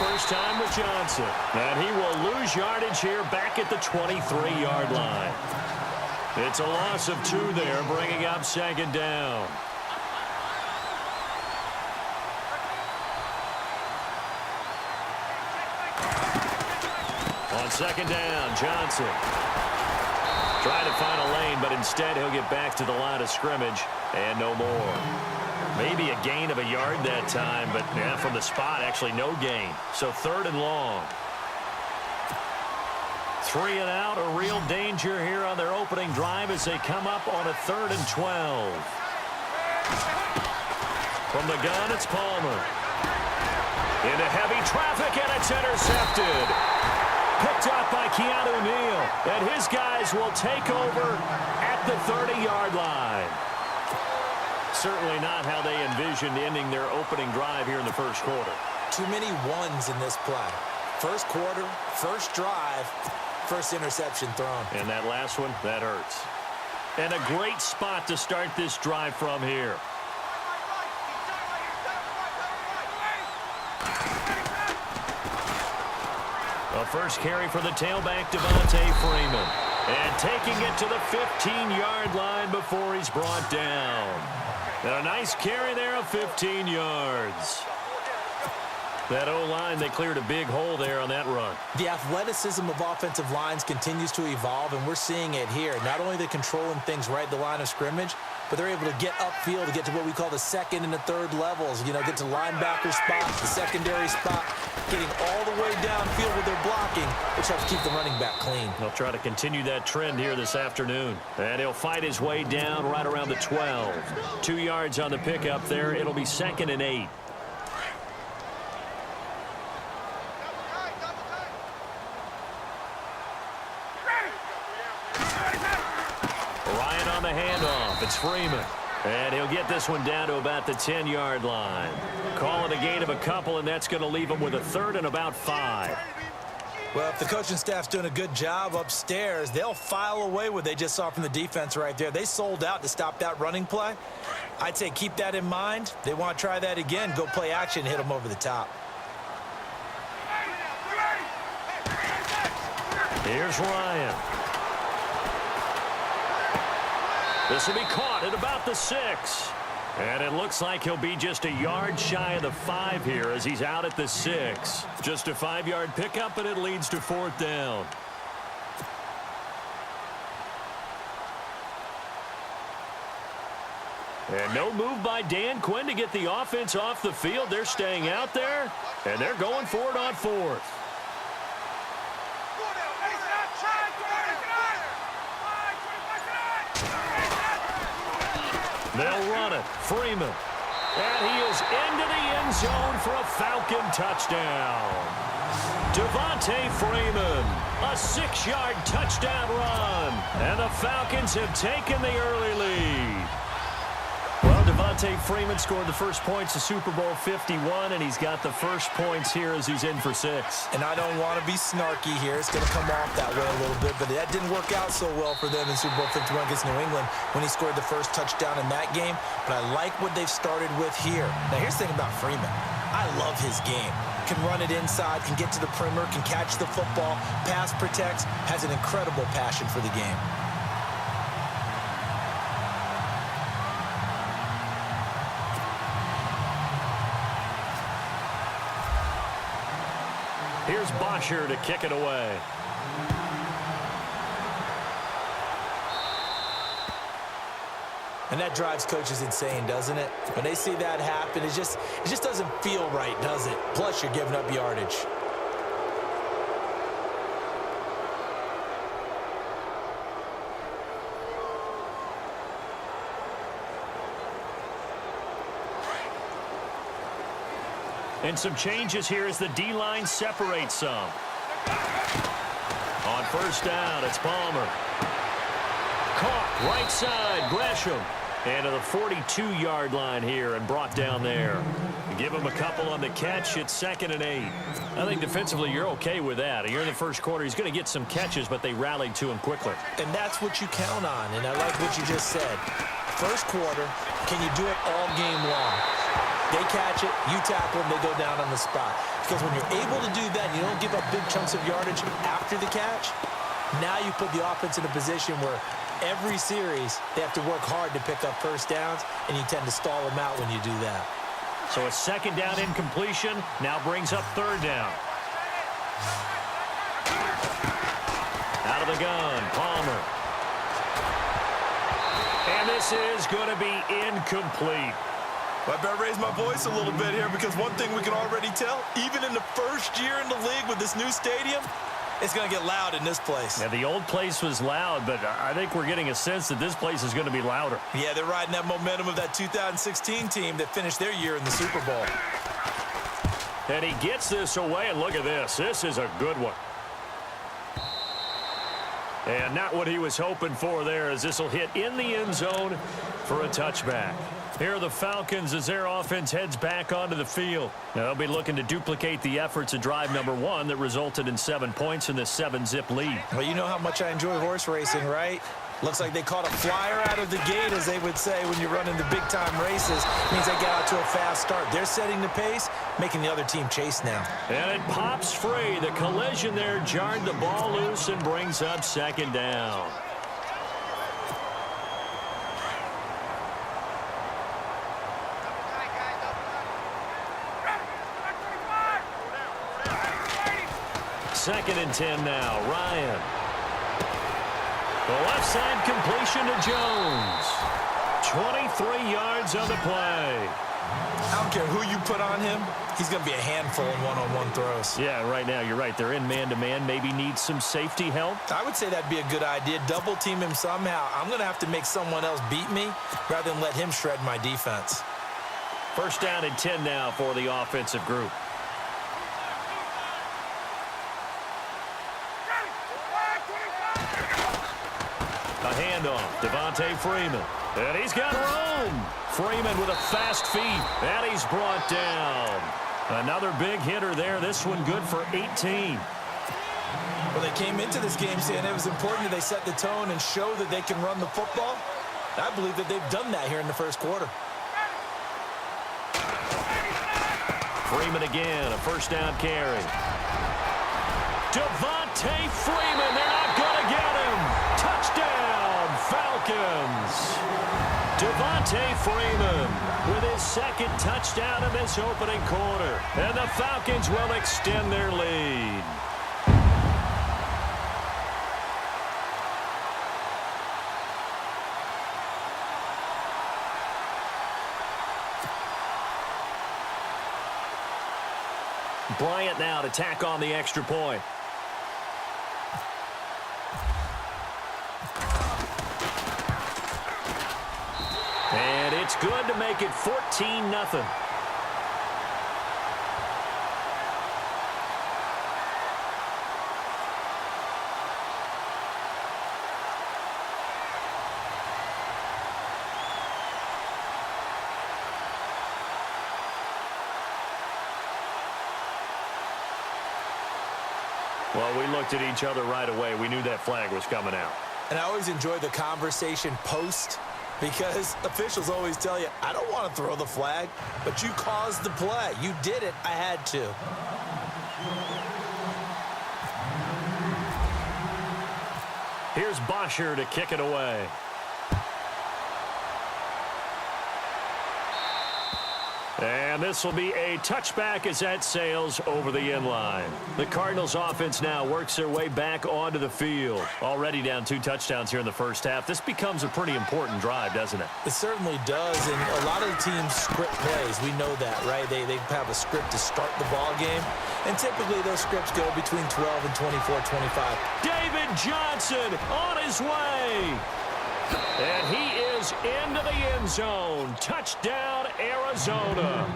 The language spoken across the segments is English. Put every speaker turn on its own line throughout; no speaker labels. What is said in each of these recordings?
first time with Johnson. And he will lose yardage here back at the 23-yard line. It's a loss of 2 there, bringing up second down. On second down, Johnson. Trying to find a lane, but instead he'll get back to the line of scrimmage and no more. Maybe a gain of a yard that time, but yeah, from the spot, actually no gain. So 3rd and long. 3 and out, a real danger here on their opening drive as they come up on a 3rd and 12. From the gun, it's Palmer. Into heavy traffic, and it's intercepted. Picked up by Keanu Neal, and his guys will take over at the 30-yard line. Certainly not how they envisioned ending their opening drive here in the first quarter.
Too many ones in this play. First quarter, first drive, first interception thrown.
And that last one, that hurts. And a great spot to start this drive from here. A first carry for the tailback, Devontae Freeman. And taking it to the 15-yard line before he's brought down. And a nice carry there of 15 yards. That O-line, they cleared a big hole there on that run.
The athleticism of offensive lines continues to evolve, and we're seeing it here. Not only are they controlling things right at the line of scrimmage, but they're able to get upfield to get to what we call the 2nd and the 3rd levels. You know, get to linebacker spots, the secondary spot, getting all the way downfield with their blocking, which helps keep the running back clean.
They'll try to continue that trend here this afternoon. And he'll fight his way down right around the 12. 2 yards on the pickup there. It'll be 2nd and 8. Ryan on the handoff. It's Freeman. And he'll get this one down to about the 10-yard line. Call it a gain of a couple, and that's going to leave him with a 3rd and about 5.
Well, if the coaching staff's doing a good job upstairs, they'll file away what they just saw from the defense right there. They sold out to stop that running play. I'd say keep that in mind. They want to try that again. Go play action, hit them over the top.
Here's Ryan. This will be caught at about the 6. And it looks like he'll be just a yard shy of the 5 here as he's out at the 6. Just a 5-yard pickup, and it leads to 4th down. And no move by Dan Quinn to get the offense off the field. They're staying out there, and they're going for it on 4th. They'll run it. Freeman. And he is into the end zone for a Falcon touchdown. Devontae Freeman. A 6-yard touchdown run. And the Falcons have taken the early lead. Well, Devontae Freeman scored the first points of Super Bowl 51, and he's got the first points here as he's in for 6.
And I don't want to be snarky here. It's going to come off that way a little bit, but that didn't work out so well for them in Super Bowl 51 against New England when he scored the first touchdown in that game. But I like what they've started with here. Now, here's the thing about Freeman. I love his game. Can run it inside, can get to the perimeter, can catch the football, pass protects, has an incredible passion for the game.
Here's Bosher to kick it away.
And that drives coaches insane, doesn't it? When they see that happen, it just doesn't feel right, does it? Plus, you're giving up yardage.
And some changes here as the D-line separates some. On first down, it's Palmer. Caught right side, Gresham. And to the 42-yard line here and brought down there. Give him a couple on the catch. It's 2nd and 8. I think defensively you're okay with that. You're in the first quarter. He's going to get some catches, but they rallied to him quickly.
And that's what you count on. And I like what you just said. First quarter, can you do it all game long? They catch it, you tackle them, they go down on the spot. Because when you're able to do that, you don't give up big chunks of yardage after the catch, now you put the offense in a position where every series they have to work hard to pick up first downs, and you tend to stall them out when you do that.
So a second down incompletion now brings up third down. Out of the gun, Palmer. And this is going to be incomplete.
Well, I better raise my voice a little bit here, because one thing we can already tell, even in the first year in the league with this new stadium, it's going to get loud in this place.
Yeah, the old place was loud, but I think we're getting a sense that this place is going to be louder.
Yeah, they're riding that momentum of that 2016 team that finished their year in the Super Bowl.
And he gets this away, and look at this. This is a good one. And not what he was hoping for there, as this will hit in the end zone for a touchback. Here are the Falcons as their offense heads back onto the field. Now, they'll be looking to duplicate the efforts of drive number 1 that resulted in 7 points in this 7-zip lead.
Well, you know how much I enjoy horse racing, right? Looks like they caught a flyer out of the gate, as they would say when you're running the big-time races. Means they got out to a fast start. They're setting the pace, making the other team chase now.
And it pops free. The collision there jarred the ball loose and brings up second down. Second and 10 now. Ryan. The left side completion to Jones. 23 yards on the play.
I don't care who you put on him. He's going to be a handful in one-on-one throws.
Yeah, right now, you're right. They're in man-to-man. Maybe need some safety help.
I would say that'd be a good idea. Double team him somehow. I'm going to have to make someone else beat me rather than let him shred my defense.
First down and 10 now for the offensive group. A handoff, Devontae Freeman. And he's got room. Freeman with a fast feet, and he's brought down. Another big hitter there. This one good for 18.
Well, they came into this game saying it was important that they set the tone and show that they can run the football. I believe that they've done that here in the first quarter.
Freeman again, a first down carry. Devontae Freeman, they're not going to get him. Touchdown, Falcons. Devontae Freeman with his second touchdown in this opening quarter. And the Falcons will extend their lead. Bryant now to tack on the extra point. And it's good to make it 14-0. Well, we looked at each other right away. We knew that flag was coming out.
And I always enjoy the conversation post, because officials always tell you, I don't want to throw the flag, but you caused the play. You did it. I had to.
Here's Bosher to kick it away. And this will be a touchback as that sails over the end line. The Cardinals offense now works their way back onto the field. Already down 2 touchdowns here in the first half. This becomes a pretty important drive, doesn't it?
It certainly does, and a lot of the teams script plays. We know that, right? They have a script to start the ball game, and typically those scripts go between 12 and 24-25.
David Johnson on his way. And he is into the end zone. Touchdown, Arizona.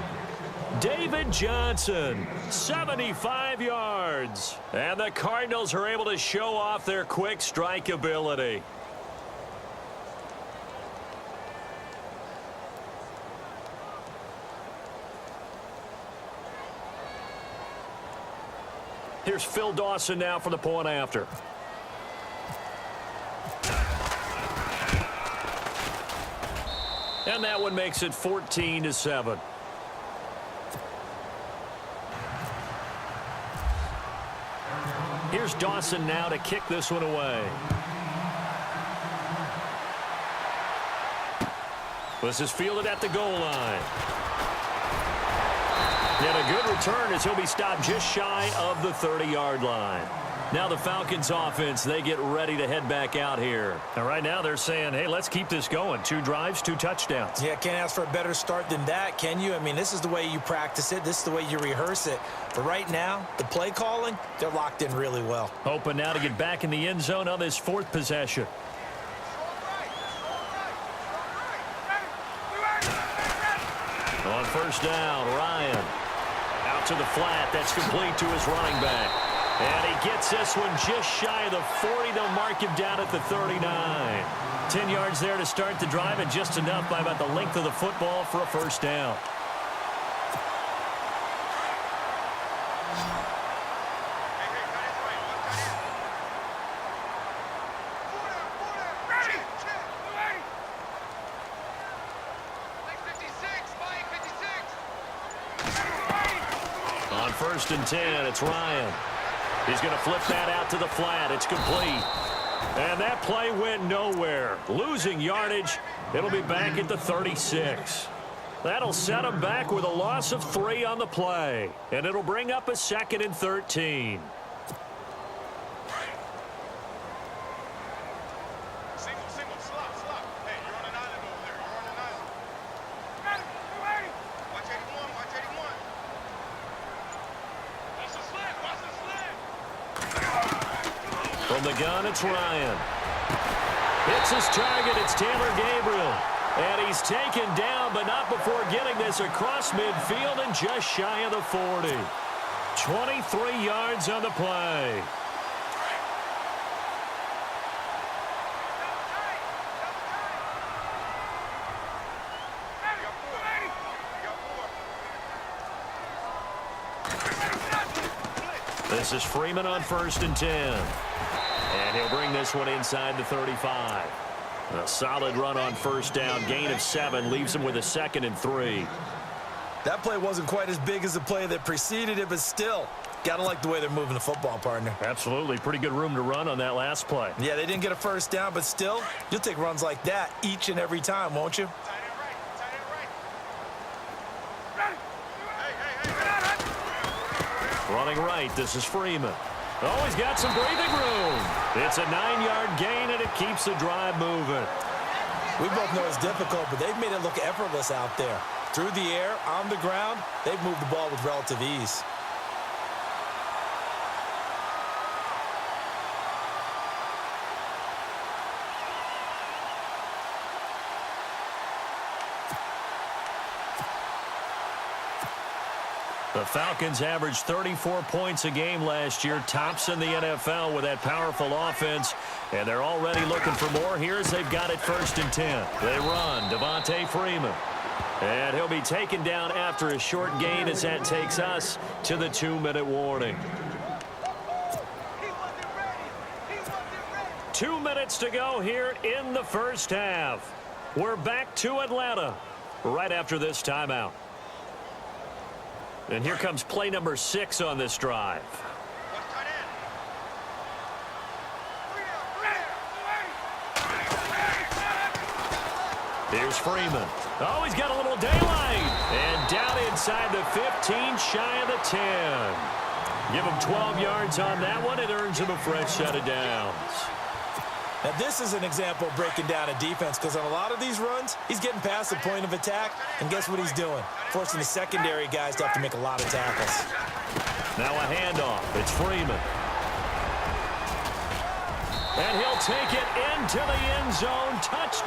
David Johnson, 75 yards. And the Cardinals are able to show off their quick strike ability. Here's Phil Dawson now for the point after. And that one makes it 14-7. here's Dawson now to kick this one away. This is fielded at the goal line. And a good return as he'll be stopped just shy of the 30-yard line. Now the Falcons offense, they get ready to head back out here. And right now they're saying, hey, let's keep this going. 2 drives, 2 touchdowns.
Yeah, can't ask for a better start than that, can you? I mean, this is the way you practice it. This is the way you rehearse it. But right now, the play calling, they're locked in really well.
Hoping now to get back in the end zone on this 4th possession. On first down, Ryan. Out to the flat. That's complete to his running back. And he gets this one just shy of the 40. They'll mark him down at the 39. 10 yards there to start the drive, and just enough by about the length of the football for a first down. On first and 10, it's Ryan. He's going to flip that out to the flat. It's complete. And that play went nowhere. Losing yardage. It'll be back at the 36. That'll set him back with a loss of 3 on the play. And it'll bring up a 2nd and 13. From the gun, it's Ryan. Hits his target. It's Taylor Gabriel. And he's taken down, but not before getting this across midfield and just shy of the 40. 23 yards on the play. This is Freeman on first and 10. And he'll bring this one inside the 35. A solid run on first down. Gain of 7 leaves him with a 2nd and 3.
That play wasn't quite as big as the play that preceded it, but still, got to like the way they're moving the football, partner.
Absolutely. Pretty good room to run on that last play.
Yeah, they didn't get a first down, but still, you'll take runs like that each and every time, won't you?
Running right, this is Freeman. Oh, he's got some breathing room. It's a 9-yard gain, and it keeps the drive moving.
We both know it's difficult, but they've made it look effortless out there. Through the air, on the ground, they've moved the ball with relative ease.
The Falcons averaged 34 points a game last year, tops in the NFL with that powerful offense, and they're already looking for more. Here's they've got it first and 10. They run, Devontae Freeman. And he'll be taken down after a short gain as that takes us to the 2-minute warning. 2 minutes to go here in the first half. We're back to Atlanta right after this timeout. And here comes play number 6 on this drive. Here's Freeman. Oh, he's got a little daylight. And down inside the 15, shy of the 10. Give him 12 yards on that one. It earns him a fresh set of downs.
Now, this is an example of breaking down a defense, because on a lot of these runs, he's getting past the point of attack, and guess what he's doing? Forcing the secondary guys to have to make a lot of tackles.
Now a handoff. It's Freeman. And he'll take it into the end zone. Touchdown.